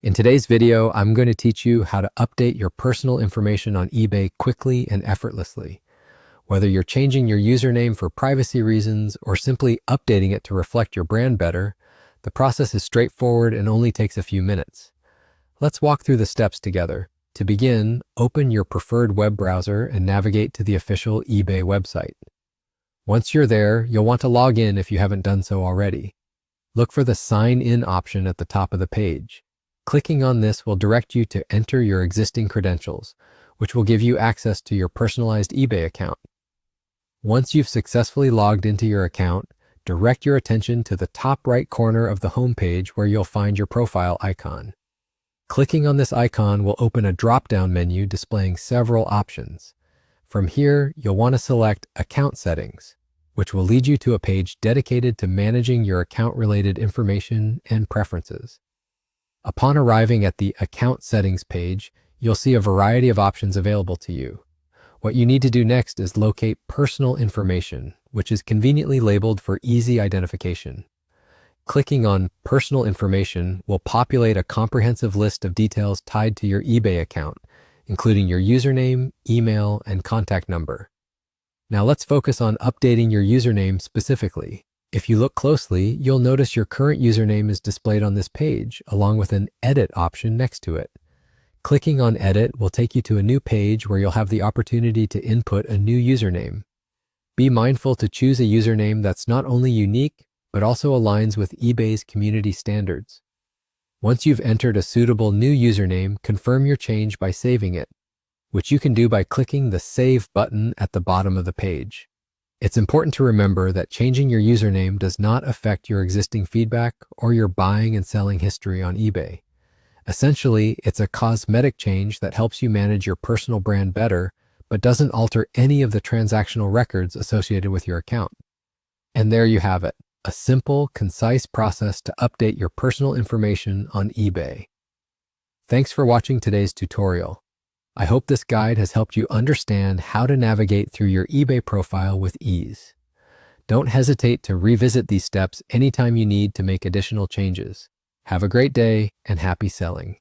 In today's video, I'm going to teach you how to update your personal information on eBay quickly and effortlessly. Whether you're changing your username for privacy reasons or simply updating it to reflect your brand better, the process is straightforward and only takes a few minutes. Let's walk through the steps together. To begin, open your preferred web browser and navigate to the official eBay website. Once you're there, you'll want to log in if you haven't done so already. Look for the Sign In option at the top of the page. Clicking on this will direct you to enter your existing credentials, which will give you access to your personalized eBay account. Once you've successfully logged into your account, direct your attention to the top right corner of the home page where you'll find your profile icon. Clicking on this icon will open a drop-down menu displaying several options. From here, you'll want to select Account Settings, which will lead you to a page dedicated to managing your account-related information and preferences. Upon arriving at the Account Settings page, you'll see a variety of options available to you. What you need to do next is locate Personal Information, which is conveniently labeled for easy identification. Clicking on Personal Information will populate a comprehensive list of details tied to your eBay account, including your username, email, and contact number. Now let's focus on updating your username specifically. If you look closely, you'll notice your current username is displayed on this page, along with an Edit option next to it. Clicking on Edit will take you to a new page where you'll have the opportunity to input a new username. Be mindful to choose a username that's not only unique, but also aligns with eBay's community standards. Once you've entered a suitable new username, confirm your change by saving it, which you can do by clicking the Save button at the bottom of the page. It's important to remember that changing your username does not affect your existing feedback or your buying and selling history on eBay. Essentially, it's a cosmetic change that helps you manage your personal brand better, but doesn't alter any of the transactional records associated with your account. And there you have it, a simple, concise process to update your personal information on eBay. Thanks for watching today's tutorial. I hope this guide has helped you understand how to navigate through your eBay profile with ease. Don't hesitate to revisit these steps anytime you need to make additional changes. Have a great day and happy selling.